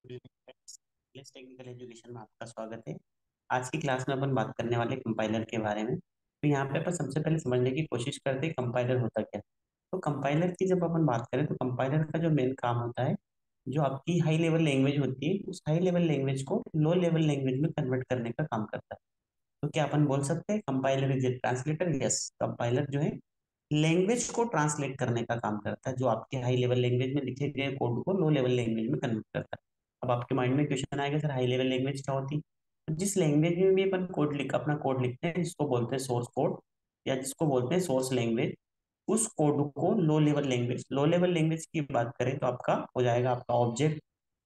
Technical education में आपका स्वागत है। आज की क्लास में अपन बात करने वाले कंपाइलर के बारे में। तो यहाँ पे अपन सबसे पहले समझने की कोशिश करते हैं कंपाइलर होता क्या। तो कंपाइलर की जब अपन बात करें तो कंपाइलर का जो मेन काम होता है, जो आपकी हाई लेवल लैंग्वेज होती है उस हाई लेवल लैंग्वेज को लो लेवल लैंग्वेज में कन्वर्ट करने का काम करता है। तो क्या अपन बोल सकते हैं compiler is a translator? Yes, compiler जो है लैंग्वेज को ट्रांसलेट करने का काम करता है, जो आपके हाई लेवल लैंग्वेज में लिखे गए कोड को लो लेवल लैंग्वेज में कन्वर्ट करता है। अब आपके माइंड में क्वेश्चन आएगा, सर हाई लेवल लैंग्वेज क्या होती है? तो जिस लैंग्वेज में भी अपन अपना कोड लिखते हैं, जिसको बोलते हैं सोर्स कोड या जिसको बोलते हैं सोर्स लैंग्वेज, उस कोड को लो लेवल लैंग्वेज की बात करें तो आपका हो जाएगा आपका ऑब्जेक्ट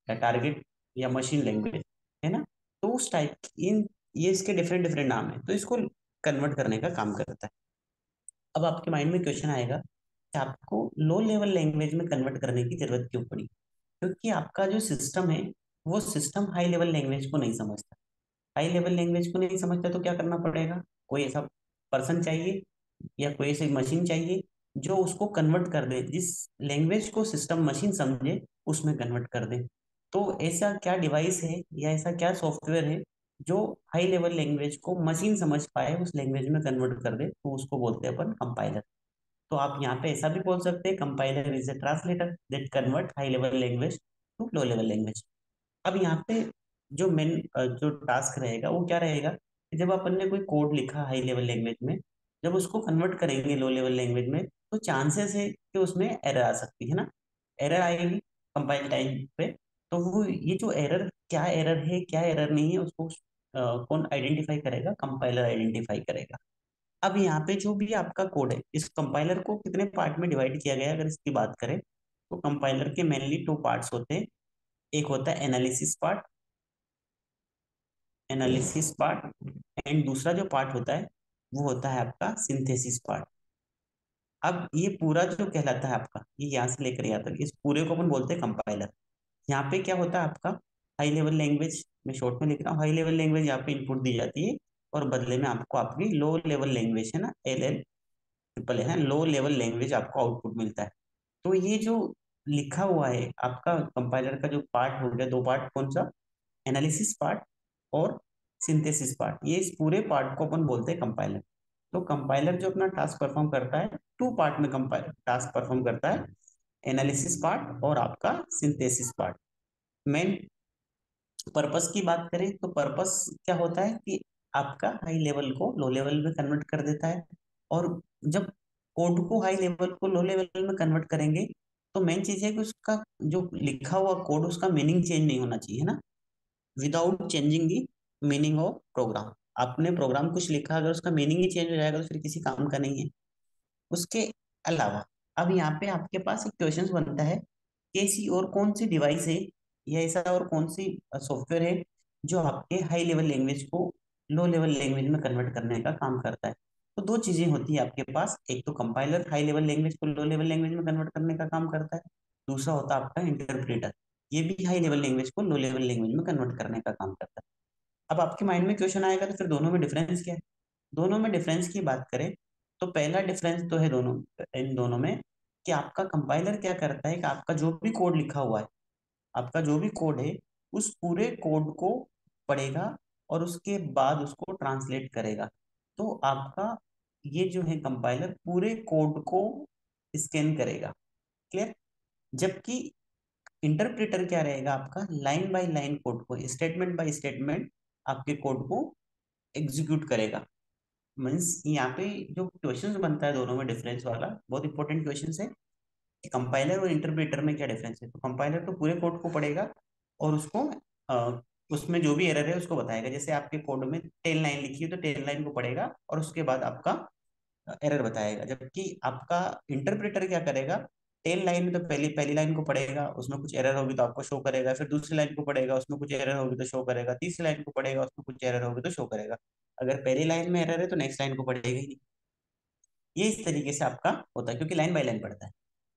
या टारगेट या मशीन लैंग्वेज, है ना। तो उस टाइप इन ये इसके डिफरेंट डिफरेंट नाम है, तो इसको कन्वर्ट करने का काम करता है। अब आपके माइंड में क्वेश्चन आएगा कि आपको लो लेवल लैंग्वेज में कन्वर्ट करने की जरूरत क्यों पड़ी? क्योंकि आपका जो सिस्टम है वो सिस्टम हाई लेवल लैंग्वेज को नहीं समझता। हाई लेवल लैंग्वेज को नहीं समझता तो क्या करना पड़ेगा? कोई ऐसा पर्सन चाहिए या कोई ऐसी मशीन चाहिए जो उसको कन्वर्ट कर दे, जिस लैंग्वेज को सिस्टम मशीन समझे उसमें कन्वर्ट कर दे। तो ऐसा क्या डिवाइस है या ऐसा क्या सॉफ्टवेयर है जो हाई लेवल लैंग्वेज को मशीन समझ पाए, उस लैंग्वेज में कन्वर्ट कर दे, तो उसको बोलते हैं अपन कंपाइलर। तो आप यहाँ पे ऐसा भी बोल सकते हैं compiler is a translator that convert high level language to low level language. अब यहाँ पे जो मेन जो टास्क रहेगा वो क्या रहेगा कि जब अपन ने कोई कोड लिखा हाई लेवल लैंग्वेज में, जब उसको कन्वर्ट करेंगे लो लेवल लैंग्वेज में, तो चांसेस है कि उसमें एरर आ सकती है ना। एरर आएगी कंपाइल टाइम पे। तो वो ये जो एरर, क्या एरर है क्या एरर नहीं है, उसको कौन आइडेंटिफाई करेगा? कंपाइलर आइडेंटिफाई करेगा। अब यहाँ पे जो भी आपका कोड है, इस कंपाइलर को कितने पार्ट में डिवाइड किया गया है अगर इसकी बात करें, तो कंपाइलर के मेनली टू पार्ट्स होते हैं। एक होता है एनालिसिस पार्ट एंड दूसरा जो पार्ट होता है वो होता है आपका सिंथेसिस पार्ट। अब ये पूरा जो कहलाता है आपका, ये यहाँ से लेकर यहाँ तक, इस पूरे को अपन बोलते हैं कंपाइलर। यहाँ पे क्या होता है आपका, हाई लेवल लैंग्वेज में शॉर्ट में लिख रहा हूँ, हाई लेवल लैंग्वेज यहाँ पे इनपुट दी जाती है और बदले में आपको आपकी लो लेवल लैंग्वेज है ना, ट्रिपल है, लो लेवल लैंग्वेज आपको आउटपुट मिलता है। तो ये जो लिखा हुआ है आपका कंपाइलर का जो पार्ट हो गया, दो पार्ट, कौन सा? एनालिसिस पार्ट और सिंथेसिस पार्ट, ये इस पूरे पार्ट को अपन बोलते हैं कंपाइलर। तो कंपाइलर जो अपना टास्क परफॉर्म करता है, टू पार्ट में कंपाइलर टास्क परफॉर्म करता है, एनालिसिस पार्ट और आपका सिंथेसिस पार्ट। मेन पर्पस की बात करें तो पर्पस क्या होता है कि आपका हाई लेवल को लो लेवल में कन्वर्ट कर देता है। और जब कोड को हाई लेवल को लो लेवल में कन्वर्ट करेंगे तो मेन चीज है कि उसका जो लिखा हुआ कोड, उसका मीनिंग चेंज नहीं होना चाहिए ना, without changing the meaning of program. आपने प्रोग्राम कुछ लिखा, अगर उसका मीनिंग ही चेंज हो जाएगा तो फिर किसी काम का नहीं है। उसके अलावा अब यहाँ पे आपके पास एक क्वेश्चन बनता है कि ऐसी और कौन सी डिवाइस है या ऐसा और कौन सी सॉफ्टवेयर है जो आपके हाई लेवल लैंग्वेज को लो लेवल लैंग्वेज में कन्वर्ट करने का काम करता है। तो दो चीजें होती है आपके पास, एक तो कंपाइलर हाई लेवल लैंग्वेज को लो लेवल लैंग्वेज में कन्वर्ट करने का काम करता है, दूसरा होता है आपका इंटरप्रेटर, ये भी हाई लेवल लैंग्वेज को लो लेवल लैंग्वेज में कन्वर्ट करने का काम करता है। अब आपके माइंड में क्वेश्चन आएगा तो फिर दोनों में डिफरेंस क्या है? दोनों में डिफरेंस की बात करें तो पहला डिफरेंस तो है दोनों, इन दोनों में, कि आपका कंपाइलर क्या करता है कि आपका जो भी कोड लिखा हुआ है, आपका जो भी कोड है, उस पूरे कोड को पढ़ेगा और उसके बाद उसको ट्रांसलेट करेगा। तो आपका ये जो है कंपाइलर पूरे कोड को स्कैन करेगा। क्लियर? जबकि इंटरप्रेटर क्या रहेगा, आपका लाइन बाय लाइन कोड को, स्टेटमेंट बाय स्टेटमेंट आपके कोड को एग्जीक्यूट करेगा। मीन्स यहाँ पे जो क्वेश्चंस बनता है दोनों में डिफरेंस वाला, बहुत इंपॉर्टेंट क्वेश्चंस है कि कंपाइलर और इंटरप्रेटर में क्या डिफरेंस है। तो कंपाइलर तो पूरे कोड को पढ़ेगा और उसको उसमें जो भी एरर है उसको बताएगा। जैसे आपके कोड में 10 लाइन लिखी है तो 10 लाइन को पढ़ेगा और उसके बाद आपका एरर बताएगा। जबकि आपका इंटरप्रेटर क्या करेगा, 10 लाइन में तो पहली पहली लाइन को पढ़ेगा, उसमें कुछ एरर होगी तो आपको शो करेगा, फिर दूसरी लाइन को पढ़ेगा, उसमें कुछ एरर होगी तो शो करेगा, तीसरी लाइन को पढ़ेगा, उसमें कुछ एरर होगी तो शो करेगा। अगर पहली लाइन में एरर है तो नेक्स्ट लाइन को पढ़ेगा ही नहीं। ये इस तरीके से आपका होता है क्योंकि लाइन बाय लाइन पढ़ता है।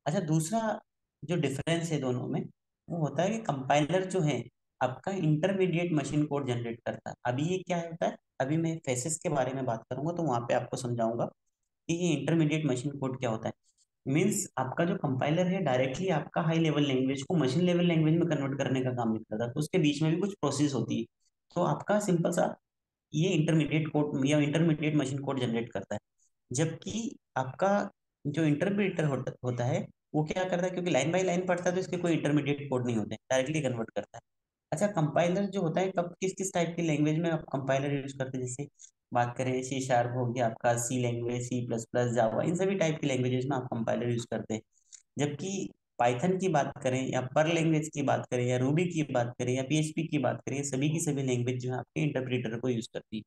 अच्छा, दूसरा जो डिफरेंस है दोनों में, वो होता है कि कंपाइलर जो है आपका इंटरमीडिएट मशीन कोड जनरेट करता है। अभी ये क्या होता है, अभी मैं फेसेस के बारे में बात करूंगा तो वहां पे आपको समझाऊंगा कि ये इंटरमीडिएट मशीन कोड क्या होता है। मीन्स आपका जो कंपाइलर है डायरेक्टली आपका हाई लेवल लैंग्वेज को मशीन लेवल लैंग्वेज में कन्वर्ट करने का काम नहीं करता, तो उसके बीच में भी कुछ प्रोसेस होती है। तो आपका सिंपल सा ये इंटरमीडिएट कोड या इंटरमीडिएट मशीन कोड जनरेट करता है। जबकि आपका जो इंटरप्रेटर होता है वो क्या करता है, क्योंकि लाइन बाय लाइन पढ़ता है तो इसके कोई इंटरमीडिएट कोड नहीं होते, डायरेक्टली कन्वर्ट करता है। अच्छा, कंपाइलर जो होता है कब किस किस टाइप की लैंग्वेज में आप कंपाइलर यूज करते हैं, जैसे बात करें C# हो गया आपका, सी लैंग्वेज, C++, जावा, इन सभी टाइप की लैंग्वेजेस में आप कंपाइलर यूज करते हैं। जबकि पाइथन की बात करें या पर्ल लैंग्वेज की बात करें या रूबी की बात करें या PHP की बात करें, सभी की सभी लैंग्वेज जो है आपके इंटरप्रेटर को यूज करती है।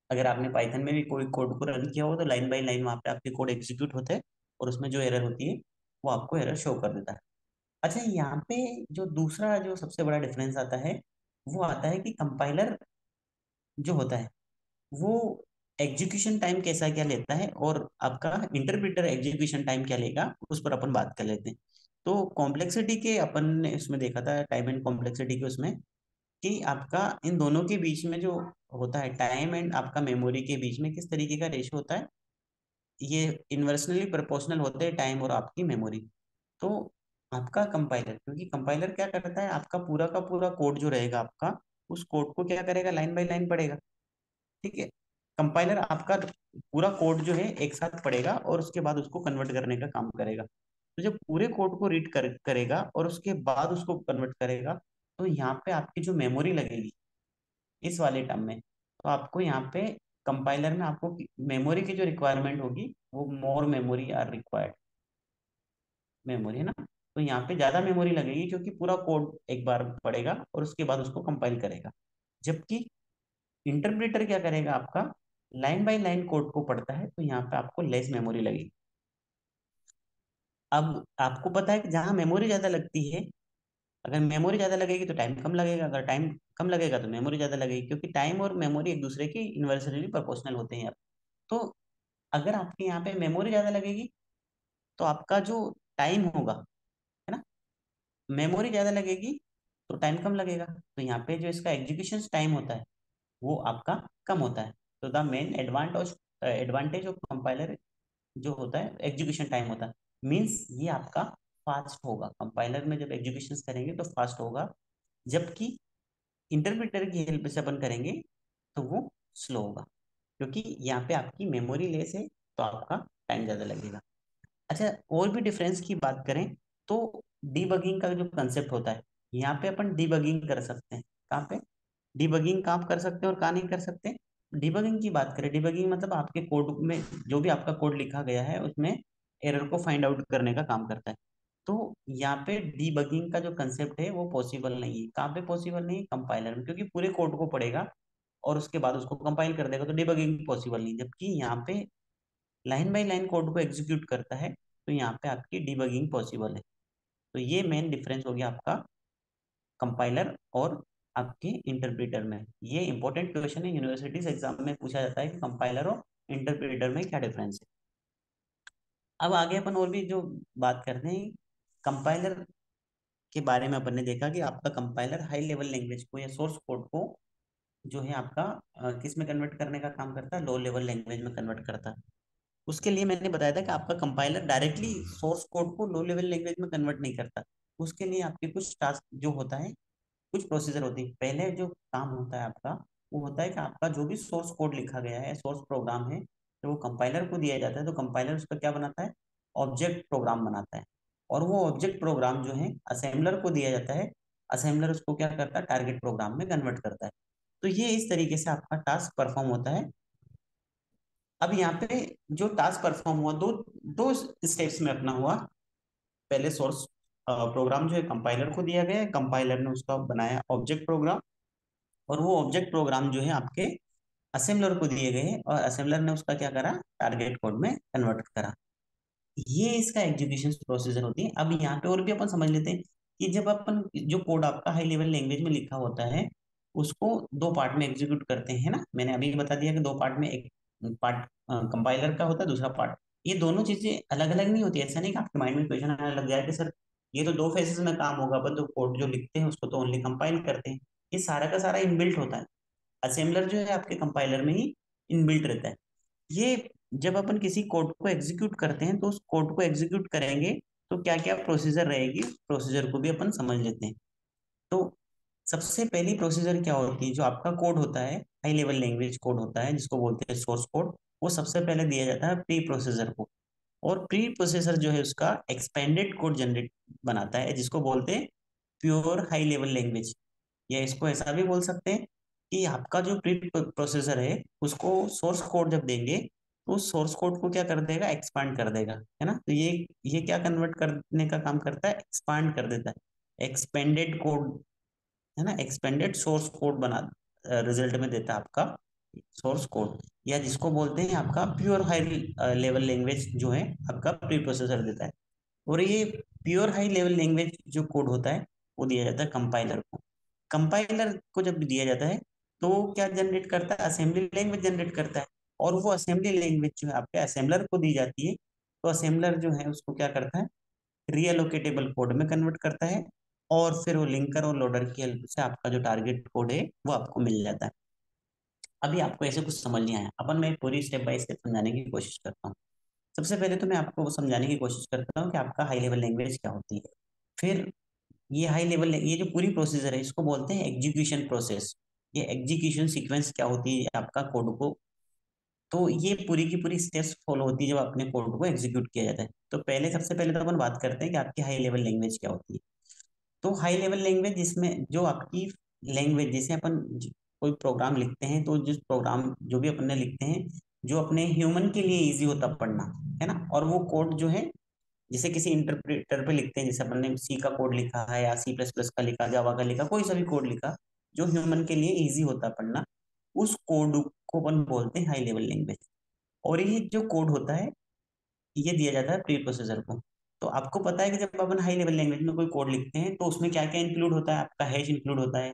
अगर आपने पाइथन में भी कोई कोड को रन किया हो तो लाइन बाय लाइन वहाँ पे आपके कोड एग्जीक्यूट होते हैं, और उसमें जो एरर होती है वो आपको एरर शो कर देता है। अच्छा, यहाँ पे जो दूसरा जो सबसे बड़ा डिफरेंस आता है वो आता है कि कंपाइलर जो होता है वो एग्जीक्यूशन टाइम कैसा क्या लेता है, और आपका इंटरप्रेटर एग्जीक्यूशन टाइम क्या लेगा, उस पर अपन बात कर लेते हैं। तो कॉम्प्लेक्सिटी के अपन ने उसमें देखा था, टाइम एंड कॉम्प्लेक्सिटी के उसमें, कि आपका इन दोनों के बीच में जो होता है टाइम एंड आपका मेमोरी के बीच में किस तरीके का रेशियो होता है, ये इन्वर्सनली प्रोपोर्शनल होते हैं टाइम और आपकी मेमोरी। तो आपका कंपाइलर, क्योंकि कंपाइलर क्या करता है, आपका पूरा का पूरा कोड जो रहेगा आपका, उस कोड को क्या करेगा, लाइन बाय लाइन पढ़ेगा। ठीक है, कंपाइलर आपका पूरा कोड जो है एक साथ पढ़ेगा और उसके बाद उसको कन्वर्ट करने का काम करेगा। तो जब पूरे कोड को रीड करेगा और उसके बाद उसको कन्वर्ट करेगा, तो यहाँ पे आपकी जो मेमोरी लगेगी इस वाले टर्म में, तो आपको यहाँ पे कंपाइलर में आपको मेमोरी की जो रिक्वायरमेंट होगी वो more memory are required, memory है ना। तो यहाँ पे ज्यादा मेमोरी लगेगी क्योंकि पूरा कोड एक बार पढ़ेगा और उसके बाद उसको कंपाइल करेगा। जबकि इंटरप्रेटर क्या करेगा, आपका लाइन बाय लाइन कोड को पढ़ता है, तो यहाँ पे आपको लेस मेमोरी लगेगी। अब आपको पता है कि जहाँ मेमोरी ज्यादा लगती है, अगर मेमोरी ज्यादा लगेगी तो टाइम कम लगेगा, अगर टाइम कम लगेगा तो मेमोरी ज्यादा लगेगी, क्योंकि टाइम और मेमोरी एक दूसरे के इन्वर्सली प्रोपोर्शनल होते हैं। तो अगर आपके यहाँ पे मेमोरी ज्यादा लगेगी तो आपका जो टाइम होगा, है ना, मेमोरी ज्यादा लगेगी तो टाइम कम लगेगा, तो यहाँ पे जो इसका एग्जीक्यूशन टाइम होता है वो आपका कम होता है। तो the main advantage advantage of compiler जो होता है एग्जीक्यूशन टाइम होता है। मीन्स ये आपका फास्ट होगा, कंपाइलर में जब एग्जीक्यूशन करेंगे तो फास्ट होगा। जबकि इंटरप्रेटर की हेल्प से अपन करेंगे तो वो स्लो होगा, क्योंकि यहाँ पे आपकी मेमोरी लेस है तो आपका टाइम ज़्यादा लगेगा। अच्छा, और भी डिफरेंस की बात करें तो डीबगिंग का जो कंसेप्ट होता है, यहाँ पे अपन डीबगिंग कर सकते हैं। कहाँ पे डीबगिंग कहाँ कर सकते हैं और कहाँ नहीं कर सकते। डीबगिंग की बात करें, डीबगिंग मतलब आपके कोड में जो भी आपका कोड लिखा गया है उसमें एरर को फाइंड आउट करने का काम करता है। तो यहाँ पे डीबगिंग का जो कंसेप्ट है वो पॉसिबल नहीं है। कहाँ पे पॉसिबल नहीं है, कंपाइलर में, क्योंकि पूरे कोड को पढ़ेगा और उसके बाद उसको कंपाइल कर देगा, तो डिबगिंग पॉसिबल नहीं। जबकि यहाँ पे लाइन बाय लाइन कोड को एग्जीक्यूट करता है, तो यहाँ पे आपकी डिबगिंग पॉसिबल है। तो ये मेन डिफरेंस हो गया आपका कंपाइलर और आपके इंटरप्रेटर में। ये इंपॉर्टेंट क्वेश्चन है, यूनिवर्सिटीज एग्जाम में पूछा जाता है कि कंपाइलर और इंटरप्रेटर में क्या डिफरेंस है। अब आगे अपन और भी जो बात करते हैं, कंपाइलर के बारे में अपन ने देखा कि आपका कंपाइलर हाई लेवल लैंग्वेज को या सोर्स कोड को जो है आपका किस में कन्वर्ट करने का काम करता है, लो लेवल लैंग्वेज में कन्वर्ट करता है। उसके लिए मैंने बताया था कि आपका कंपाइलर डायरेक्टली सोर्स कोड को लो लेवल लैंग्वेज में कन्वर्ट नहीं करता। उसके लिए आपके कुछ टास्क जो होता है, कुछ प्रोसीजर होती है। पहले जो काम होता है आपका वो होता है कि आपका जो भी सोर्स कोड लिखा गया है, सोर्स प्रोग्राम है, तो वो कंपाइलर को दिया जाता है, तो कंपाइलर उसका क्या बनाता है, ऑब्जेक्ट प्रोग्राम बनाता है। और वो ऑब्जेक्ट प्रोग्राम जो है असेंबलर को दिया जाता है, असेंबलर उसको क्या करता है, टारगेट प्रोग्राम में कन्वर्ट करता है। तो ये इस तरीके से आपका टास्क परफॉर्म होता है। अब यहाँ पे जो टास्क परफॉर्म हुआ, दो दो स्टेप्स में अपना हुआ। पहले सोर्स प्रोग्राम जो है कंपाइलर को दिया गया है, कंपाइलर ने उसका बनाया ऑब्जेक्ट प्रोग्राम, और वो ऑब्जेक्ट प्रोग्राम जो है आपके असेंबलर को दिए गए हैं, और असेंबलर ने उसका क्या करा, टारगेट कोड में कन्वर्ट करा। ये इसका एग्जीक्यूशन प्रोसीजर होती है। अब यहाँ पे और भी अपन समझ लेते हैं कि जब अपन जो कोड आपका हाई लेवल लैंग्वेज में लिखा होता है उसको दो पार्ट में एग्जीक्यूट करते हैं ना, मैंने अभी बता दिया कि दो पार्ट में, एक पार्ट कंपाइलर का होता है, दूसरा पार्ट। ये दोनों चीजें अलग अलग नहीं होती, ऐसा नहीं कि आपके माइंड में क्वेश्चन आने लग जाए कि सर ये तो दो फेजेस में काम होगा, अपन तो कोड जो लिखते हैं उसको तो ओनली कंपाइल करते हैं। ये सारा का सारा इनबिल्ट होता है, असेंबलर जो है आपके कंपाइलर में ही इनबिल्ट रहता है। ये जब अपन किसी कोड को एग्जीक्यूट करते हैं तो उस कोड को एग्जीक्यूट करेंगे तो क्या क्या प्रोसीजर रहेगी, प्रोसीजर को भी अपन समझ लेते हैं। तो सबसे पहली प्रोसीजर क्या होती है, जो आपका कोड होता है, हाई लेवल लैंग्वेज कोड होता है जिसको बोलते हैं सोर्स कोड, वो सबसे पहले दिया जाता है प्री प्रोसेसर को। और प्री प्रोसेसर जो है उसका एक्सपेंडेड कोड जनरेट बनाता है जिसको बोलते हैं प्योर हाई लेवल लैंग्वेज। या इसको ऐसा भी बोल सकते हैं कि आपका जो प्री प्रोसेसर है उसको सोर्स कोड जब देंगे तो उस सोर्स कोड को क्या कर देगा, एक्सपांड कर देगा, है ना। तो ये क्या कन्वर्ट करने का काम करता है, एक्सपांड कर देता है, एक्सपेंडेड कोड, है ना, एक्सपेंडेड सोर्स कोड बना रिजल्ट में देता है आपका सोर्स कोड। या जिसको बोलते हैं आपका प्योर हाई लेवल लैंग्वेज जो है आपका प्री प्रोसेसर देता है। और ये प्योर हाई लेवल लैंग्वेज जो कोड होता है वो दिया जाता है कंपाइलर को। कंपाइलर को जब दिया जाता है तो वो क्या जनरेट करता है, असेंबली लैंग्वेज जनरेट करता है। और वो असेंबली लैंग्वेज जो है आपके असेंबलर को दी जाती है। तो असेंबलर जो है उसको क्या करता है, रीअलोकेटेबल कोड में कन्वर्ट करता है। और फिर वो लिंकर और लोडर की हेल्प से आपका जो टारगेट कोड है वो आपको मिल जाता है। अभी आपको ऐसे कुछ समझ नहीं आया, अपन मैं पूरी स्टेप बाय स्टेप समझाने की कोशिश करता हूँ। सबसे पहले तो मैं आपको वो समझाने की कोशिश करता हूँ कि आपका हाई लेवल लैंग्वेज क्या होती है। फिर ये हाई लेवल, ये जो पूरी प्रोसीजर है इसको बोलते हैं एग्जीक्यूशन प्रोसेस। ये एग्जीक्यूशन सीक्वेंस क्या होती है आपका कोड को, तो ये पूरी की पूरी स्टेप्स फॉलो होती है जब अपने कोड को एग्जीक्यूट किया जाता है। तो पहले सबसे पहले तो अपन बात करते हैं कि आपकी हाई लेवल लैंग्वेज क्या होती है। तो हाई लेवल लैंग्वेज जिसमें जो आपकी लैंग्वेज, जैसे अपन कोई प्रोग्राम लिखते हैं तो जिस प्रोग्राम जो भी अपन ने लिखते हैं जो अपने ह्यूमन के लिए इजी होता पढ़ना, है ना। और वो कोड जो है जैसे किसी इंटरप्रेटर पे लिखते हैं, जैसे अपन ने सी का कोड लिखा है या सी प्लस प्लस का लिखा, जावा का लिखा, कोई सा भी कोड लिखा जो ह्यूमन के लिए इजी होता पढ़ना, उस कोड को अपन बोलते हैं हाई लेवल लैंग्वेज। और ये जो कोड होता है ये दिया जाता है प्री प्रोसेसर को। तो आपको पता है कि जब अपन हाई लेवल लैंग्वेज में कोई कोड लिखते हैं तो उसमें क्या क्या इंक्लूड होता है, आपका हैश इंक्लूड होता है,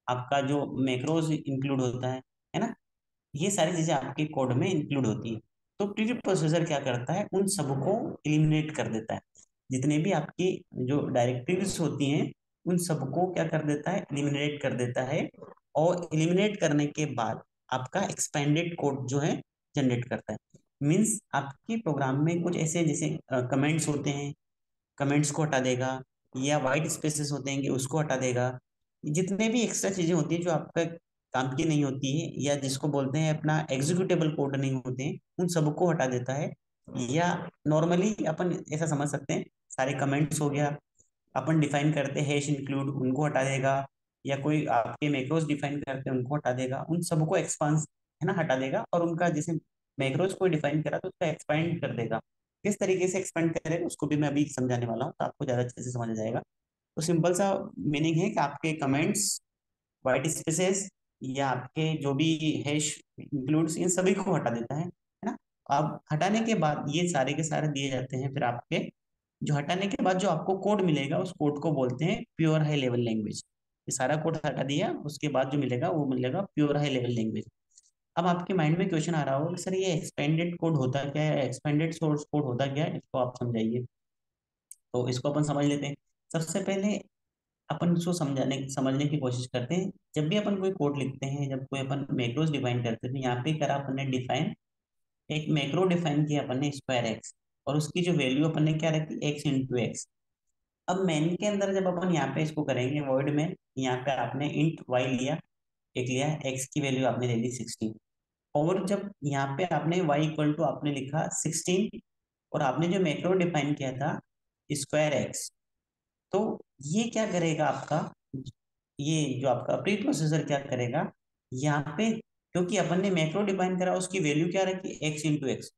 आपका जो मैक्रोज इंक्लूड होता है ना। ये सारी चीजें आपके कोड में इंक्लूड होती है। तो प्री प्रोसेसर क्या करता है, उन सबको एलिमिनेट कर देता है। जितने भी आपकी जो डायरेक्टिव्स होती हैं उन सबको क्या कर देता है, एलिमिनेट कर देता है। और एलिमिनेट करने के बाद आपका एक्सपेंडेड कोड जो है जनरेट करता है। मीन्स आपकी प्रोग्राम में कुछ ऐसे जैसे कमेंट्स होते हैं, कमेंट्स को हटा देगा। या वाइट स्पेसेस होते हैं कि उसको हटा देगा। जितने भी एक्स्ट्रा चीजें होती हैं जो आपका काम की नहीं होती है या जिसको बोलते हैं अपना एग्जीक्यूटेबल कोड नहीं होते हैं, उन सबको हटा देता है। या नॉर्मली अपन ऐसा समझ सकते हैं, सारे कमेंट्स हो गया, अपन डिफाइन करते हैं हैश इंक्लूड, उनको हटा देगा। या कोई आपके मैक्रोस डिफाइन करते हैं उनको हटा देगा, उन सबको एक्सपांस, है ना, हटा देगा। और उनका जैसे मैक्रोस को डिफाइन करा तो उसका एक्सपांड कर देगा। किस तरीके से एक्सपेंड करेगा उसको भी मैं अभी समझाने वाला हूँ तो आपको ज्यादा अच्छे से समझ आ जाएगा। तो सिंपल सा मीनिंग है कि आपके कमेंट्स, वाइट स्पेसेस या आपके जो भी हैश इंक्लूड्स, इन सभी को हटा देता है ना। अब हटाने के बाद ये सारे के सारे दिए जाते हैं फिर आपके, जो हटाने के बाद जो आपको कोड मिलेगा उस कोड को बोलते हैं प्योर हाई लेवल लैंग्वेज। ये सारा कोड हटा दिया उसके बाद जो मिलेगा वो मिलेगा प्योर हाई लेवल लैंग्वेज। अब आपके माइंड में क्वेश्चन आ रहा होगा कि सर ये एक्सपेंडेड कोड होता क्या है, एक्सपेंडेड सोर्स कोड होता क्या है, इसको आप समझाइए। तो इसको अपन समझ लेते हैं। सबसे पहले अपन इसको समझने की कोशिश करते हैं। जब भी अपन कोई कोड लिखते हैं, जब कोई अपन मैक्रोस डिफाइन करते हैं तो यहाँ पे करा अपन ने डिफाइन, एक मैक्रो डिफाइन किया अपन ने स्क्वायर एक्स। और उसकी जो वैल्यू अपन ने क्या रखी, एक्स इंटू एक्स। अब मेन के अंदर जब अपन यहाँ पे इसको करेंगे वर्ड में, यहाँ पे आपने इंट वाई लिया, एक लिया एक्स की वैल्यू आपने ले ली 16। और जब यहाँ पे आपने y इक्वल टू आपने लिखा 16, और आपने जो मैक्रो डिफाइन किया था स्क्वायर एक्स, तो ये क्या करेगा आपका, ये जो आपका प्री प्रोसेसर क्या करेगा यहाँ पे, क्योंकि अपन ने मैक्रो डिफाइन करा उसकी वैल्यू क्या रखी, एक्स इंटू एक्स,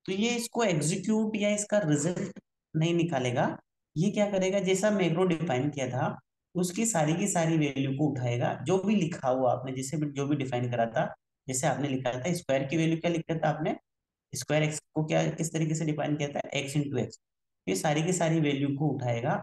तो ये इसको एग्जीक्यूट या इसका रिजल्ट नहीं निकालेगा। ये क्या करेगा, जैसा मैक्रो डिफाइन किया था उसकी सारी की सारी वैल्यू को उठाएगा, जो भी लिखा हुआ आपने, जैसे भी जो भी डिफाइन करा था। जैसे आपने लिखा था स्क्वायर की वैल्यू क्या लिखा था आपने, स्क्वायर एक्स को क्या किस तरीके से डिफाइन किया था, एक्स इंटू एक्स। ये सारी की सारी वैल्यू को उठाएगा,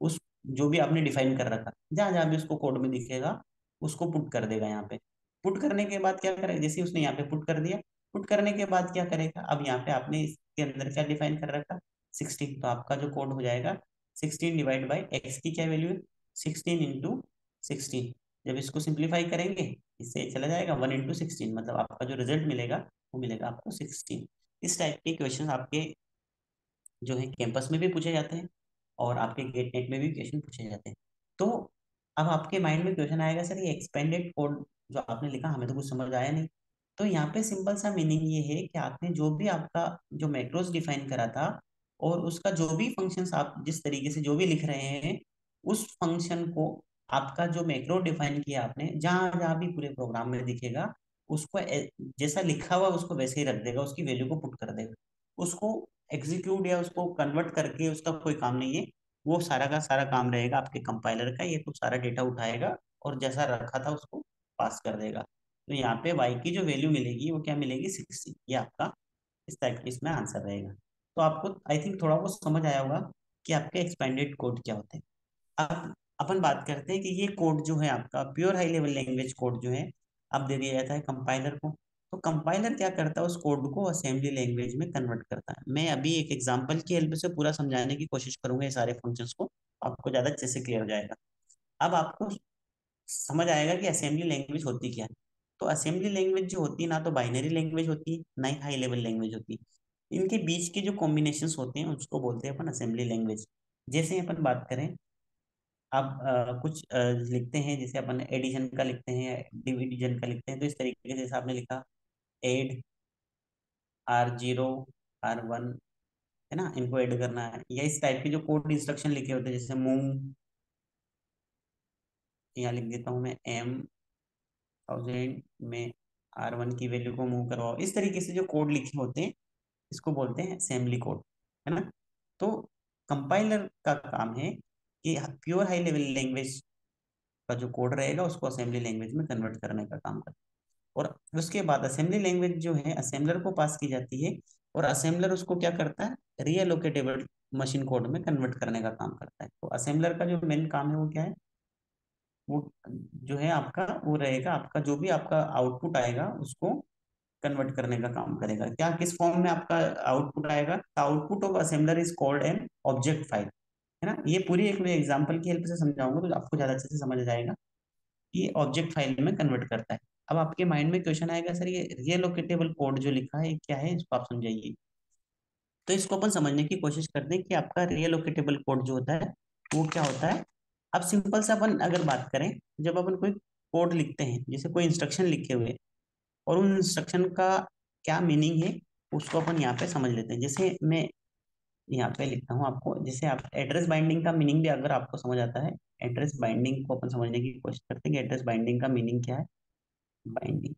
उस जो भी आपने डिफाइन कर रखा जहां जहां भी उसको कोड में दिखेगा उसको पुट कर देगा यहाँ पे। पुट करने के बाद क्या करेगा, जैसे उसने यहाँ पे पुट कर दिया, पुट करने के बाद क्या करेगा, अब यहाँ पे आपने इसके अंदर क्या डिफाइन कर रखा, 16, तो आपका जो कोड हो जाएगा 16 डिवाइड बाई एक्स की क्या वैल्यू है, 16 इंटू 16। जब इसको सिंप्लीफाई करेंगे इससे चला जाएगा 1 इंटू 16, मतलब आपका जो रिजल्ट मिलेगा वो मिलेगा आपको 16। इस टाइप के क्वेश्चन आपके जो है कैंपस में भी पूछे जाते हैं और आपके गेट नेट में भी क्वेश्चन पूछे जाते हैं। तो अब आपके माइंड में क्वेश्चन आएगा, सर ये एक्सपेंडेड कोड जो आपने लिखा हमें तो कुछ समझ आया नहीं। तो यहाँ पे सिंपल सा मीनिंग ये है कि आपने जो भी आपका जो मैक्रोस डिफाइन करा था और उसका जो भी फंक्शंस आप जिस तरीके से जो भी लिख रहे हैं, उस फंक्शन को आपका जो मैक्रो डिफाइन किया आपने जहां जहां भी पूरे प्रोग्राम में दिखेगा, उसको जैसा लिखा हुआ उसको वैसे ही रख देगा, उसकी वैल्यू को पुट कर देगा। उसको एग्जीक्यूट या उसको कन्वर्ट करके उसका कोई काम नहीं है। वो सारा का सारा काम रहेगा आपके कंपाइलर का, ये तो सारा डेटा उठाएगा और जैसा रखा था उसको पास कर देगा। तो यहाँ पे वाई की जो वैल्यू मिलेगी वो क्या मिलेगी, 60। ये आपका इस टाइप का इसमें आंसर रहेगा। तो आपको आई थिंक थोड़ा बहुत समझ आया होगा कि आपके एक्सपेंडेड कोड क्या होते हैं। अब अपन बात करते हैं कि ये कोड जो है आपका pure high level language code जो है, अब दे दिया जाता है कंपाइलर को। तो कंपाइलर क्या करता है, उस कोड को असेंबली लैंग्वेज में कन्वर्ट करता है। मैं अभी एक एग्जांपल की हेल्प से पूरा समझाने की कोशिश करूंगा ये सारे फंक्शंस को, आपको ज्यादा अच्छे से क्लियर हो जाएगा। अब आपको समझ आएगा कि असेंबली लैंग्वेज होती क्या है। तो असेंबली लैंग्वेज जो होती है ना तो बाइनरी लैंग्वेज होती है ना ही हाई लेवल लैंग्वेज होती है। इनके बीच के जो कॉम्बिनेशंस होते हैं उसको बोलते हैं अपन असेंबली लैंग्वेज। जैसे अपन बात करें, आप कुछ लिखते हैं, जैसे अपन एडिशन का लिखते हैं, डिवीजन का लिखते हैं, तो इस तरीके से जैसे आपने लिखा एड R0 R1, है ना, इनको ऐड करना है, या इस टाइप के जो कोड इंस्ट्रक्शन लिखे होते हैं, जैसे मूव, यहाँ लिख देता हूँ मैं M1000 में R1 की वैल्यू को मूव करवाओ, इस तरीके से जो कोड लिखे होते हैं इसको बोलते हैं असेंबली कोड, है ना। तो कंपाइलर का काम है कि प्योर हाई लेवल लैंग्वेज का जो कोड रहेगा उसको असेंबली लैंग्वेज में कन्वर्ट करने का काम करता है। और उसके बाद असेंबली लैंग्वेज जो है असेंबलर को पास की जाती है, और असेंबलर उसको क्या करता है, रीअलोकेटेबल मशीन कोड में कन्वर्ट करने का काम करता है। तो असेंबलर का जो मेन काम है वो क्या है, वो जो है आपका वो रहेगा, आपका जो भी आपका आउटपुट आएगा उसको कन्वर्ट करने का काम करेगा। क्या किस फॉर्म में आपका आउटपुट आएगा, output of assembler is called an object file, है ना। ये पूरी एक मैं एग्जांपल की हेल्प से समझाऊंगा तो आपको ज्यादा अच्छे से समझ जाएगा। ये ऑब्जेक्ट फाइल में कन्वर्ट करता है। अब आपके माइंड में क्वेश्चन आएगा, सर ये रियलोकेटेबल कोड जो लिखा है ये क्या है, इसको आप समझाइए। तो इसको अपन समझने की कोशिश करते हैं कि आपका रियलोकेटेबल कोड जो होता है वो क्या होता है। अब सिंपल से अपन अगर बात करें, जब अपन कोई कोड लिखते हैं, जैसे कोई इंस्ट्रक्शन लिखे हुए और उन इंस्ट्रक्शन का क्या मीनिंग है उसको अपन यहाँ पे समझ लेते हैं। जैसे मैं यहाँ पे लिखता हूँ आपको, जैसे आप एड्रेस बाइंडिंग का मीनिंग भी अगर आपको समझ आता है, एड्रेस बाइंडिंग को अपन समझने की कोशिश करते हैं कि एड्रेस बाइंडिंग का मीनिंग क्या है। बाइंडिंग,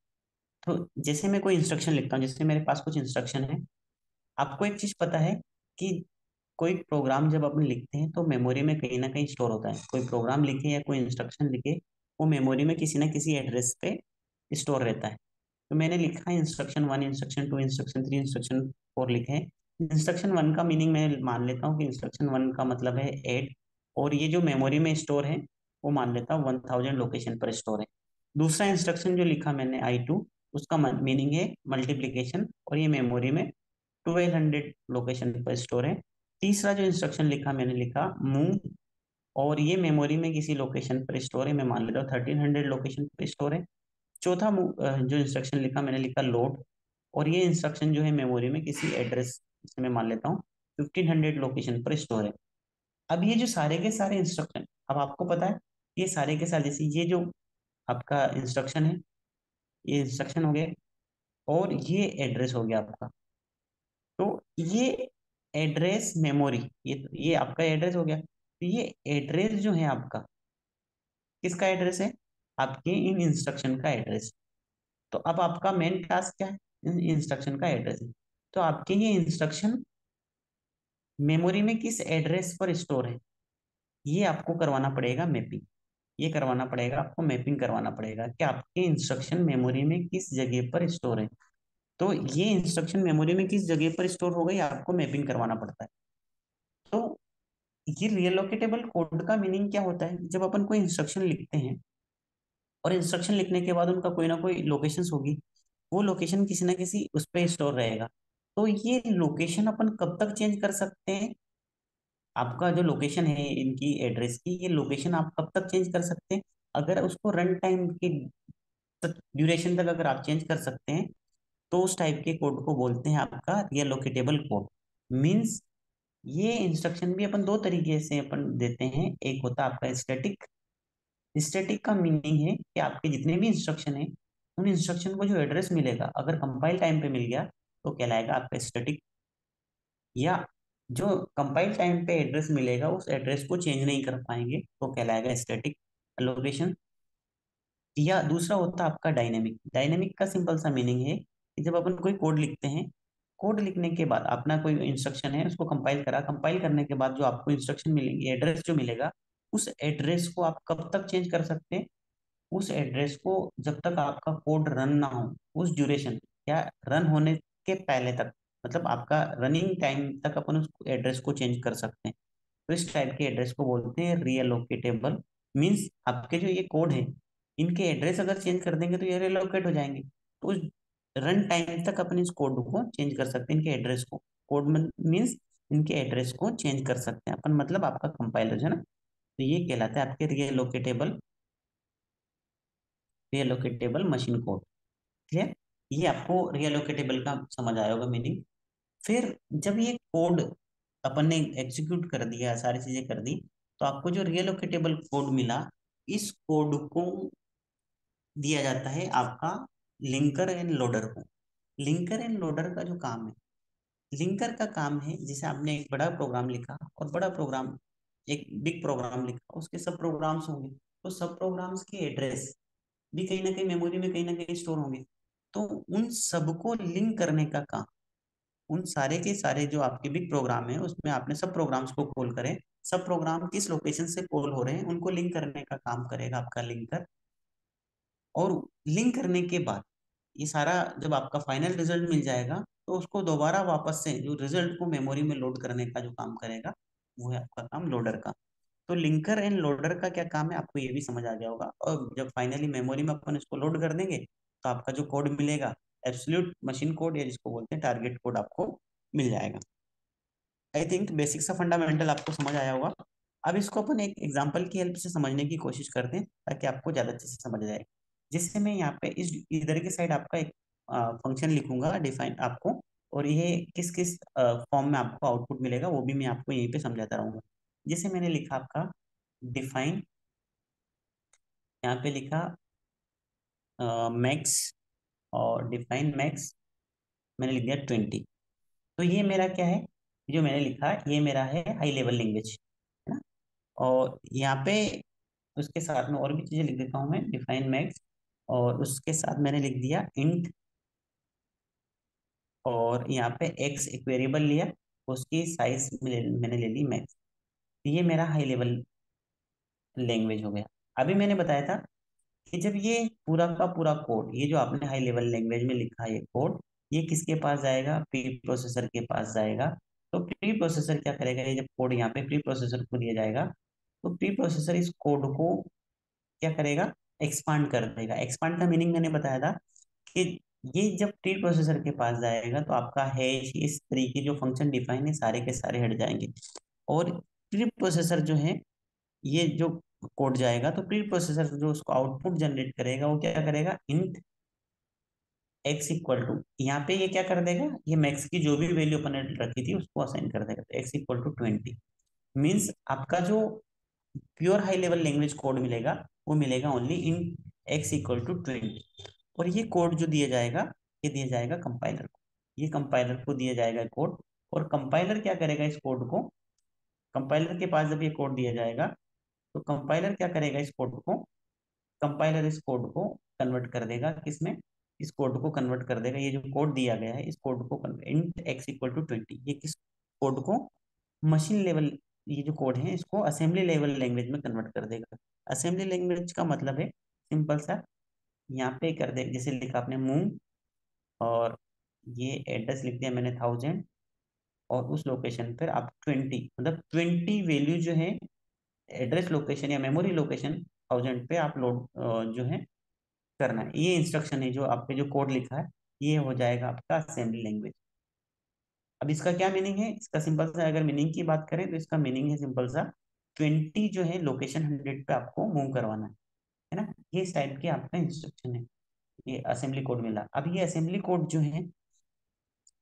तो जैसे मैं कोई इंस्ट्रक्शन लिखता हूँ, जैसे मेरे पास कुछ इंस्ट्रक्शन है, आपको एक चीज पता है कि कोई प्रोग्राम जब अपन लिखते हैं तो मेमोरी में कहीं ना कहीं स्टोर होता है। कोई प्रोग्राम लिखे या कोई इंस्ट्रक्शन लिखे, वो मेमोरी में किसी ना किसी एड्रेस पे स्टोर रहता है। तो मैंने लिखा है इंस्ट्रक्शन 1, इंस्ट्रक्शन 2, इंस्ट्रक्शन 3, इंस्ट्रक्शन 4 लिखे हैं। इंस्ट्रक्शन 1 का मीनिंग मैं मान लेता हूँ कि इंस्ट्रक्शन 1 का मतलब है ऐड, और ये जो मेमोरी में स्टोर है वो मान लेता हूँ 1000 लोकेशन पर स्टोर है। दूसरा इंस्ट्रक्शन जो लिखा मैंने I2, उसका मीनिंग है मल्टीप्लीकेशन, और ये मेमोरी में 1200 लोकेशन पर स्टोर है। तीसरा जो इंस्ट्रक्शन लिखा मैंने लिखा मूव, और ये मेमोरी में किसी लोकेशन पर स्टोर है, मैं मान लेता हूँ 1300 लोकेशन पर स्टोर है। चौथा जो इंस्ट्रक्शन लिखा मैंने लिखा लोड, और ये इंस्ट्रक्शन जो है मेमोरी में किसी एड्रेस से मैं मान लेता हूँ 1500 लोकेशन पर स्टोर है। अब ये जो सारे के सारे इंस्ट्रक्शन, अब आपको पता है ये सारे के सारे, जैसे ये जो आपका इंस्ट्रक्शन है, ये इंस्ट्रक्शन हो गए और ये एड्रेस हो गया आपका। तो ये एड्रेस मेमोरी, ये आपका एड्रेस हो गया। तो ये एड्रेस जो है आपका, किसका एड्रेस है, आपके इन इंस्ट्रक्शन का एड्रेस। तो अब आपका मेन टास्क क्या है, इन इंस्ट्रक्शन का एड्रेस है। तो आपके ये इंस्ट्रक्शन मेमोरी में किस एड्रेस पर स्टोर है, ये आपको करवाना पड़ेगा मैपिंग। ये करवाना पड़ेगा आपको, मैपिंग करवाना पड़ेगा कि आपके इंस्ट्रक्शन मेमोरी में किस जगह पर स्टोर है। तो ये इंस्ट्रक्शन मेमोरी में किस जगह पर स्टोर हो गई आपको मैपिंग करवाना पड़ता है। तो ये रिलोकेटेबल कोड का मीनिंग क्या होता है, जब अपन कोई इंस्ट्रक्शन लिखते हैं और इंस्ट्रक्शन लिखने के बाद उनका कोई ना कोई लोकेशन होगी, वो लोकेशन किसी ना किसी उस पर स्टोर रहेगा। तो ये लोकेशन अपन कब तक चेंज कर सकते हैं, आपका जो लोकेशन है इनकी एड्रेस की, ये लोकेशन आप कब तक चेंज कर सकते हैं, अगर उसको रन टाइम की ड्यूरेशन तक अगर आप चेंज कर सकते हैं, तो उस टाइप के कोड को बोलते हैं आपका रिलोकेटेबल कोड। मीन्स ये इंस्ट्रक्शन भी अपन दो तरीके से अपन देते हैं। एक होता है आपका स्टैटिक। स्टैटिक का मीनिंग है कि आपके जितने भी इंस्ट्रक्शन है, उन इंस्ट्रक्शन को जो एड्रेस मिलेगा अगर कंपाइल टाइम पे मिल गया तो कहलाएगा आपका स्टैटिक। या जो कंपाइल टाइम पे एड्रेस मिलेगा उस एड्रेस को चेंज नहीं कर पाएंगे तो कहलाएगा स्टैटिक एलोकेशन। या दूसरा होता है आपका डायनेमिक। डायनेमिक का सिंपल सा मीनिंग है कि जब अपन कोई कोड लिखते हैं, कोड लिखने के बाद अपना कोई इंस्ट्रक्शन है उसको कंपाइल करा, कंपाइल करने के बाद जो आपको इंस्ट्रक्शन मिलेंगे, एड्रेस जो मिलेगा, उस एड्रेस को आप कब तक चेंज कर सकते हैं? उस एड्रेस को जब तक आपका कोड रन ना हो, उस ड्यूरेशन या रन होने के पहले तक, मतलब आपका रनिंग टाइम तक अपन उस एड्रेस को चेंज कर सकते हैं। तो इस टाइप के एड्रेस को बोलते हैं रीअलोकेटेबल। मीन्स आपके जो ये कोड है, इनके एड्रेस अगर चेंज कर देंगे तो ये रीलोकेट हो जाएंगे। तो उस रन टाइम तक अपन इस कोड को चेंज कर सकते हैं, इनके एड्रेस को। कोड मीन्स इनके एड्रेस को चेंज कर सकते हैं अपन, मतलब आपका कंपाइलर है ना। तो ये कहलाता है आपके रीअलोकेटेबल मशीन कोड। क्लियर? ये आपको रीअलोकेटेबल का समझ आया होगा मीनिंग। फिर जब ये कोड अपन ने एग्जीक्यूट कर दिया, सारी चीजें कर दी, तो आपको जो रिलोकेटेबल कोड मिला, इस कोड को दिया जाता है आपका लिंकर एंड लोडर को। लिंकर एंड लोडर का जो काम है, लिंकर का काम है जैसे आपने एक बड़ा प्रोग्राम लिखा और बड़ा प्रोग्राम, एक बिग प्रोग्राम लिखा, उसके सब प्रोग्राम्स होंगे, तो सब प्रोग्राम्स के एड्रेस भी कहीं ना कहीं मेमोरी में कहीं ना कहीं स्टोर होंगे। तो उन सबको लिंक करने का काम, उन सारे के सारे जो आपके बिग प्रोग्राम है उसमें आपने सब प्रोग्राम्स को कॉल करें, सब प्रोग्राम किस लोकेशन से कॉल हो रहे हैं उनको लिंक करने का काम करेगा आपका लिंकर। और लिंक करने के बाद ये सारा जब आपका फाइनल रिजल्ट मिल जाएगा, तो उसको दोबारा वापस से जो रिजल्ट को मेमोरी में लोड करने का जो काम करेगा, वो है आपका काम लोडर का। तो लिंकर एंड लोडर का क्या काम है आपको ये भी समझ आ गया होगा। और जब फाइनली मेमोरी में अपन इसको लोड कर देंगे तो आपका जो कोड मिलेगा, एब्सोल्यूट मशीन कोड या जिसको बोलते हैं टारगेट कोड, आपको मिल जाएगा। आई थिंक बेसिक सा फंडामेंटल आपको समझ आया होगा। अब इसको अपन एक एग्जांपल की हेल्प से समझने की कोशिश करते हैं ताकि आपको ज्यादा अच्छे से समझ जाए। जिससे मैं यहाँ पे इस इधर की साइड आपका एक फंक्शन लिखूंगा डिफाइन आपको, और ये किस किस फॉर्म में आपको आउटपुट मिलेगा वो भी मैं आपको यहीं पे समझाता रहूंगा। जैसे मैंने लिखा आपका डिफाइन, यहाँ पे लिखा मैक्स, और डिफाइन मैक्स मैंने लिख दिया 20। तो ये मेरा क्या है, जो मैंने लिखा ये मेरा है हाई लेवल लैंग्वेज, है ना। और यहाँ पे उसके साथ में और भी चीजें लिख देता हूँ मैं, डिफाइन मैक्स, और उसके साथ मैंने लिख दिया इंट, और यहाँ पे एक्स एक वेरिएबल लिया, उसकी साइज मैंने ले ली मैक्स। ये मेरा हाई लेवल लैंग्वेज हो गया। अभी मैंने बताया था कि जब ये पूरा का पूरा कोड, ये जो आपने हाई लेवल लैंग्वेज में लिखा है ये कोड, ये किसके पास जाएगा? प्री प्रोसेसर के पास जाएगा। तो प्री प्रोसेसर क्या करेगा, ये जब कोड यहाँ पे प्री प्रोसेसर को दिया जाएगा, तो प्री प्रोसेसर इस कोड को क्या करेगा? एक्सपांड कर देगा। एक्सपांड का मीनिंग मैंने बताया था कि ये जब प्री प्रोसेसर के पास जाएगा तो आपका हैश, इस तरीके जो फंक्शन डिफाइन है सारे के सारे हट जाएंगे। और प्री प्रोसेसर जो है, ये जो कोड जाएगा तो प्री प्रोसेसर जो उसको आउटपुट जनरेट करेगा वो क्या करेगा? इंट एक्स इक्वल टू, यहाँ पे ये क्या कर देगा, ये मैक्स की जो भी वैल्यू अपन ने रखी थी उसको असाइन कर देगा, तो एक्स इक्वल टू 20। मीन्स आपका जो pure high level language code मिलेगा वो मिलेगा only in x equal to 20। और ये कोड जो दिया जाएगा, ये दिया जाएगा कंपाइलर को, ये कंपाइलर को दिया जाएगा कोड। और कंपाइलर क्या करेगा इस कोड को, कंपाइलर के पास जब ये कोड दिया जाएगा तो कंपाइलर क्या करेगा इस कोड को, कंपाइलर इस कोड को कन्वर्ट कर देगा किसमें, इस कोड को कन्वर्ट कर देगा, ये जो कोड दिया गया है इस कोड को इंट एक्स इक्वल टू 20, ये किस कोड को, मशीन लेवल, ये जो कोड है इसको असेंबली लेवल लैंग्वेज में कन्वर्ट कर देगा। असेंबली लैंग्वेज का मतलब है सिंपल सा, यहाँ पे कर दे, जैसे लिखा आपने मूव, और ये एड्रेस लिख दिया मैंने 1000, और उस लोकेशन पर आप 20, मतलब 20 वैल्यू जो है एड्रेस लोकेशन या मेमोरी लोकेशन 1000 पे आप लोड जो है करना है। ये इंस्ट्रक्शन है जो आपने जो कोड लिखा है, ये हो जाएगा आपका असेंबली लैंग्वेज। अब इसका क्या मीनिंग है, इसका सिंपल सा अगर मीनिंग की बात करें तो इसका मीनिंग है सिंपल सा, 20 जो है लोकेशन 100 पे आपको मूव करवाना है ना। ये इस टाइप के आपका इंस्ट्रक्शन है। ये असेंबली कोड मिला। अब ये असेंबली कोड जो है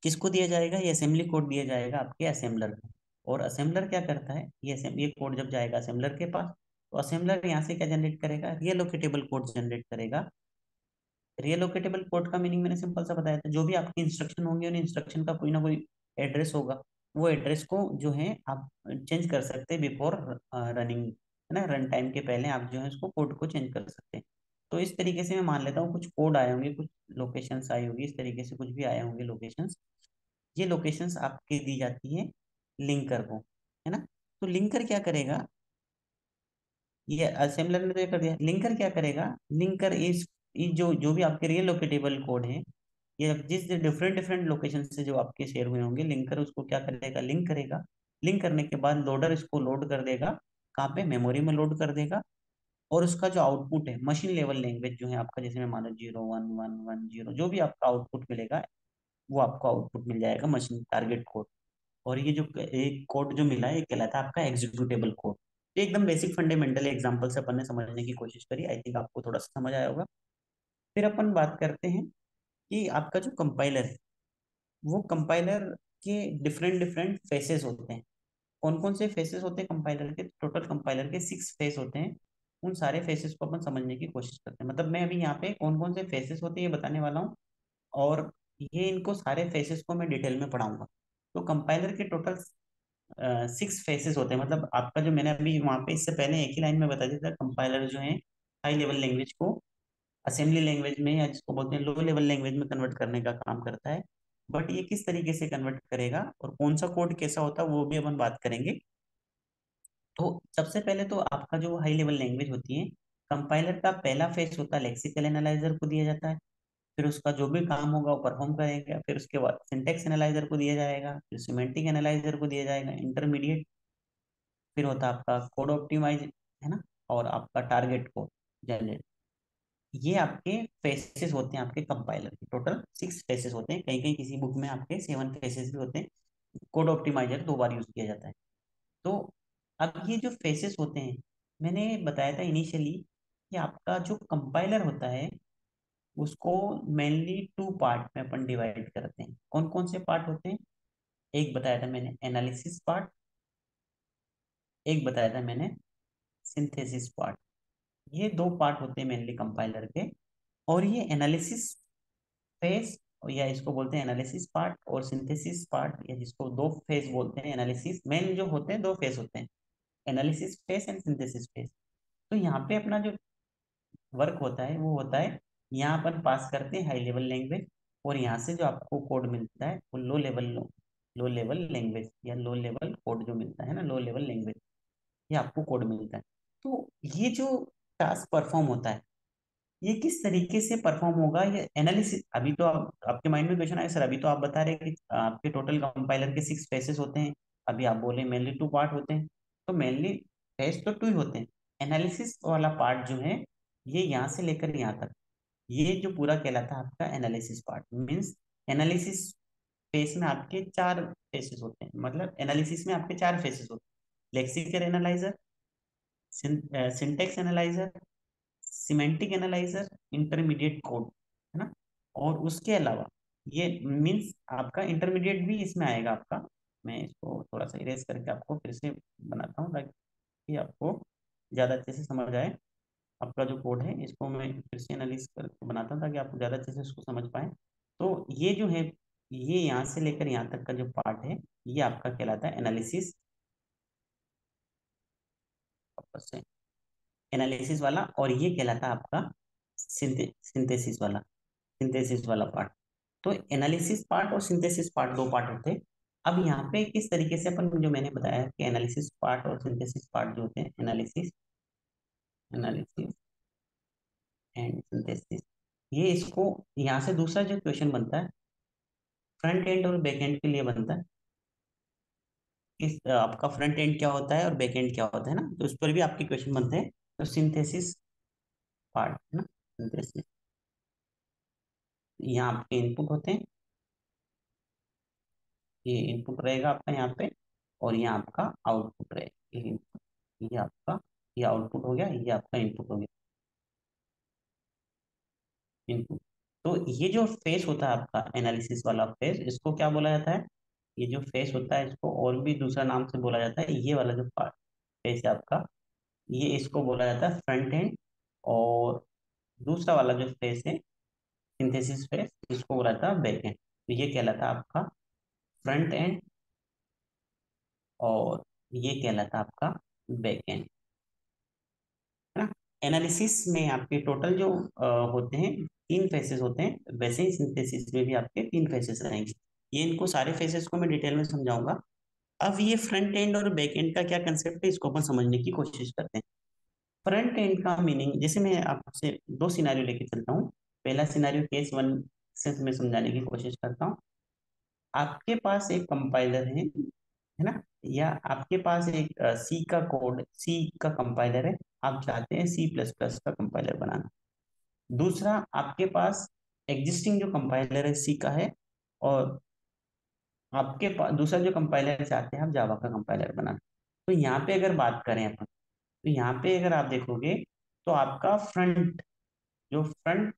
किसको दिया जाएगा, ये असेंबली कोड दिया जाएगा आपके असेंबलर को। और असेंबलर क्या करता है, ये कोड जब जाएगा असेंबलर के पास, तो असेंबलर यहाँ से क्या जनरेट करेगा, रिलोकेटेबल कोड जनरेट करेगा। रिलोकेटेबल कोड का मीनिंग मैंने सिंपल सा बताया था, जो भी आपके इंस्ट्रक्शन होंगे उन इंस्ट्रक्शन का कोई ना कोई एड्रेस होगा, वो एड्रेस को जो है आप चेंज कर सकते हैं बिफोर रनिंग, है ना, रन टाइम के पहले आप जो है उसको कोड को चेंज कर सकते हैं। तो इस तरीके से मैं मान लेता हूँ कुछ कोड आए होंगे, कुछ लोकेशंस आई होगी, इस तरीके से कुछ भी आए होंगे लोकेशंस। ये लोकेशंस आपके दी जाती है लिंकर को, है ना। तो लिंकर क्या करेगा, ये असेंबलर ने तो ये कर दिया, लिंकर क्या करेगा, लिंकर इस जो जो भी आपके रियल लोकेटेबल कोड है, ये जिस डिफरेंट डिफरेंट लोकेशन से जो आपके शेयर हुए होंगे, लिंकर उसको क्या करेगा, लिंक करेगा। लिंक करने के बाद लोडर इसको लोड कर देगा, कहाँ पे, मेमोरी में लोड कर देगा। और उसका जो आउटपुट है मशीन लेवल लैंग्वेज जो है आपका, जैसे मैं मानो 0 1 1 1 0, जो भी आपका आउटपुट मिलेगा वो आपको आउटपुट मिल जाएगा मशीन टारगेट कोड। और ये जो एक कोड जो मिला है ये कहलाता है आपका एग्जीक्यूटेबल कोड। ये एकदम बेसिक फंडामेंटल एग्जांपल से अपन ने समझने की कोशिश करी, आई थिंक आपको थोड़ा सा समझ आया होगा। फिर अपन बात करते हैं कि आपका जो कंपाइलर है, वो कंपाइलर के डिफरेंट डिफरेंट फेसेस होते हैं। कौन कौन से फेसेस होते हैं कंपाइलर के, टोटल कंपाइलर के 6 फेस होते हैं। उन सारे फेसेस को अपन समझने की कोशिश करते हैं, मतलब मैं अभी यहाँ पे कौन कौन से फेसेस होते हैं ये बताने वाला हूँ। और ये इनको सारे फेसेस को मैं डिटेल में पढ़ाऊंगा। तो कंपाइलर के टोटल 6 फेसेस होते हैं, मतलब आपका जो मैंने अभी वहाँ पे इससे पहले एक ही लाइन में बता दिया था, कंपाइलर जो है हाई लेवल लैंग्वेज को असेंबली लैंग्वेज में, या जिसको बोलते हैं लो लेवल लैंग्वेज में कन्वर्ट करने का काम करता है। बट ये किस तरीके से कन्वर्ट करेगा और कौन सा कोड कैसा होता है वो भी अपन बात करेंगे। तो सबसे पहले तो आपका जो हाई लेवल लैंग्वेज होती है, कंपाइलर का पहला फेस होता है लेक्सिकल एनालाइजर को दिया जाता है। फिर उसका जो भी काम होगा वो परफॉर्म करेगा। फिर उसके बाद सिंटेक्स एनालाइजर को दिया जाएगा, फिर सिमेंटिक एनालाइजर को दिया जाएगा, इंटरमीडिएट। फिर होता है आपका कोड ऑप्टिमाइज, है ना, और आपका टारगेट कोड जनरेट। ये आपके फेसेस होते हैं आपके कंपाइलर के, टोटल 6 फेसेस होते हैं, कहीं कहीं किसी बुक में आपके 7 फेसेस भी होते हैं। कोड ऑप्टिमाइजर 2 बार यूज किया जाता है। तो अब ये जो फेसेस होते हैं, मैंने बताया था इनिशियली कि आपका जो कंपाइलर होता है उसको मेनली 2 पार्ट में अपन डिवाइड करते हैं। कौन कौन से पार्ट होते हैं, एक बताया था मैंने एनालिसिस पार्ट, एक बताया था मैंने सिंथेसिस पार्ट। ये 2 पार्ट होते हैं मेनली कंपाइलर के। और ये एनालिसिस फेज, या इसको बोलते हैं एनालिसिस पार्ट, और सिंथेसिस पार्ट, या जिसको 2 फेज बोलते हैं। एनालिसिस मेन जो होते हैं 2 फेज होते हैं, analysis phase and synthesis phase. तो यहाँ पे अपना जो वर्क होता है वो होता है, यहाँ पर पास करते हैं हाई लेवल लैंग्वेज, और यहाँ से जो आपको कोड मिलता है वो लो लेवल लैंग्वेज या लो लेवल कोड जो मिलता है ना, लो लेवल लैंग्वेज, ये आपको कोड मिलता है। तो ये जो टास्क परफॉर्म होता है, ये किस तरीके से परफॉर्म होगा, ये एनालिसिस। अभी तो आपके माइंड में क्वेश्चन आया, सर अभी तो आप बता रहे हैं कि आपके टोटल कंपाइलर के 6 फेसेस होते हैं, अभी आप बोले मेनली 2 पार्ट होते हैं। तो मेनली फेस तो 2 ही होते हैं। एनालिसिस वाला पार्ट जो है ये यहाँ से लेकर यहाँ तक, ये जो पूरा कहलाता है आपका analysis part. Means analysis face में आपके 4 फेसेस होते हैं, मतलब एनालिसिस में आपके 4 फेसेस होते हैं, lexical analyser, syntax analyser, semantic analyser, intermediate code, है ना। और उसके अलावा ये मीन्स आपका इंटरमीडिएट भी इसमें आएगा आपका। मैं इसको थोड़ा सा इरेज करके आपको फिर से बनाता हूँ ताकि आपको ज़्यादा अच्छे से समझ आए। आपका जो कोड है इसको मैं फिर से एनालिस करके बनाता हूँ ताकि आप ज़्यादा अच्छे से उसको समझ पाए। तो ये जो है, ये यहाँ से लेकर यहाँ तक का जो पार्ट है ये आपका कहलाता है एनालिसिस, वापस से एनालिसिस वाला। और ये कहलाता है आपका सिंथेसिस वाला पार्ट। तो एनालिसिस पार्ट और सिंथेसिस पार्ट 2 पार्ट होते हैं। अब यहाँ पे किस तरीके से अपन, जो मैंने बताया कि एनालिसिस पार्ट और सिंथेसिस पार्ट जो होते हैं, एनालिसिस एनालिसिस एंड सिंथेसिस, ये इसको यहाँ से दूसरा जो क्वेश्चन बनता है फ्रंट एंड और बैक एंड के लिए बनता है। इस आपका फ्रंट एंड क्या होता है और बैक एंड क्या होता है ना, तो उस पर भी आपके क्वेश्चन बनते हैं। तो सिंथेसिस पार्ट है ना, सिंथेसिस, यहाँ आपके इनपुट होते हैं, ये इनपुट रहेगा आपका यहाँ पे, और ये आपका आउटपुट रहेगा, ये input, ये आपका, ये आउटपुट हो गया, ये आपका इनपुट हो गया, इनपुट। तो ये जो फेस होता है आपका एनालिसिस वाला फेस, इसको क्या बोला जाता है? ये जो फेस होता है इसको और भी दूसरा नाम से बोला जाता है, ये वाला जो पार्ट फेस है आपका, ये इसको बोला जाता है फ्रंट एंड। और दूसरा वाला जो फेस है सिंथेसिस फेस, इसको बोला जाता है बैक एंड। तो ये कहलाता है आपका फ्रंट एंड, और ये कहलाता है आपका बैक एंड, है ना। एनालिसिस में आपके टोटल जो होते हैं 3 फेसेस होते हैं, वैसे ही सिंथेसिस में भी आपके 3 फेसेस रहेंगे। ये इनको सारे फेसेस को मैं डिटेल में समझाऊंगा। अब ये फ्रंट एंड और बैक एंड का क्या कंसेप्ट है, इसको अपन समझने की कोशिश करते हैं। फ्रंट एंड का मीनिंग, जैसे मैं आपसे 2 सिनारियो लेके चलता हूँ। पहला सिनारियो केस 1 से मैं समझाने की कोशिश करता हूँ। आपके पास एक कंपाइलर है ना, या आपके पास एक सी का कोड, सी का कंपाइलर है। आप चाहते हैं C++ का कंपाइलर बनाना। दूसरा, आपके पास एग्जिस्टिंग जो कंपाइलर है सी का है, और आपके पास दूसरा जो कंपाइलर चाहते हैं आप जावा का कंपाइलर बनाना। तो यहाँ पे अगर बात करें अपन, तो यहाँ पे अगर आप देखोगे तो आपका जो फ्रंट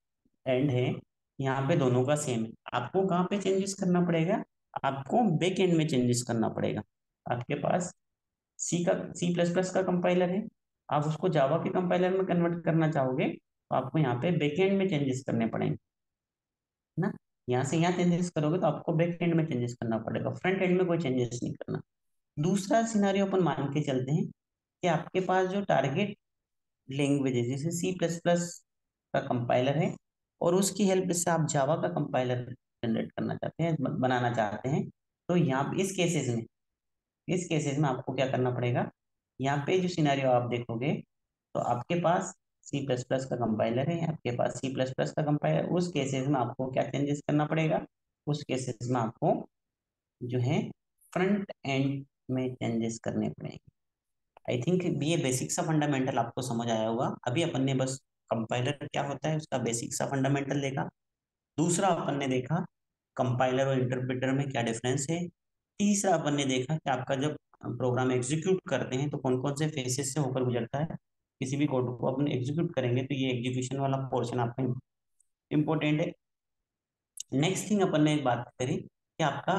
एंड है, यहाँ पे दोनों का सेम है। आपको कहाँ पे चेंजेस करना पड़ेगा? आपको बैक एंड में चेंजेस करना पड़ेगा। आपके पास C++ का कंपाइलर है, आप उसको जावा के कंपाइलर में कन्वर्ट करना चाहोगे, तो आपको यहाँ पे बैक एंड में चेंजेस करने पड़ेंगे, है ना। यहाँ से यहाँ चेंजेस करोगे तो आपको बैक एंड में चेंजेस करना पड़ेगा, फ्रंट एंड में कोई चेंजेस नहीं करना। दूसरा सिनारियो अपन मान के चलते हैं कि आपके पास जो टारगेट लैंग्वेज है, जैसे C++ का कंपाइलर है, और उसकी हेल्प से आप जावा का कंपाइलर जनरेट करना चाहते हैं, बनाना चाहते हैं। तो यहाँ इस केसेस में आपको क्या करना पड़ेगा? यहाँ पे जो सिनेरियो आप देखोगे, तो आपके पास C++ का कंपाइलर है, आपके पास C++ का कंपाइलर, उस केसेस में आपको क्या चेंजेस करना पड़ेगा? उस केसेस में आपको जो है फ्रंट एंड में चेंजेस करने पड़ेंगे। आई थिंक ये बेसिक सा फंडामेंटल आपको समझ आया होगा। अभी अपन ने बस कंपाइलर क्या होता है उसका बेसिक सा फंडामेंटल देखा। दूसरा अपन ने देखा कंपाइलर और इंटरप्रेटर में क्या डिफरेंस है। तीसरा अपन ने देखा कि आपका जब प्रोग्राम एग्जीक्यूट करते हैं तो कौन कौन से फेसेस से होकर गुजरता है। किसी भी कोड को अपन एग्जीक्यूट करेंगे तो ये एग्जीक्यूशन वाला पोर्शन आपका इंपॉर्टेंट है। नेक्स्ट थिंग अपन ने एक बात करी कि आपका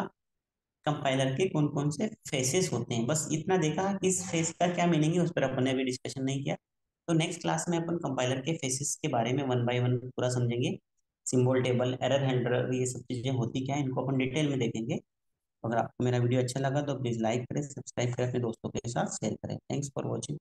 कंपाइलर के कौन कौन से फेसेस होते हैं, बस इतना देखा कि इस फेस का क्या मीनिंग है, उस पर अपन ने अभी डिस्कशन नहीं किया। तो नेक्स्ट क्लास में अपन कंपाइलर के फेसेस के बारे में 1 बाय 1 पूरा समझेंगे। सिंबल टेबल, एरर हैंडलर, ये सब चीजें होती क्या है, इनको अपन डिटेल में देखेंगे। अगर आपको मेरा वीडियो अच्छा लगा तो प्लीज लाइक करें, सब्सक्राइब करें, अपने दोस्तों के साथ शेयर करें। Thanks for watching.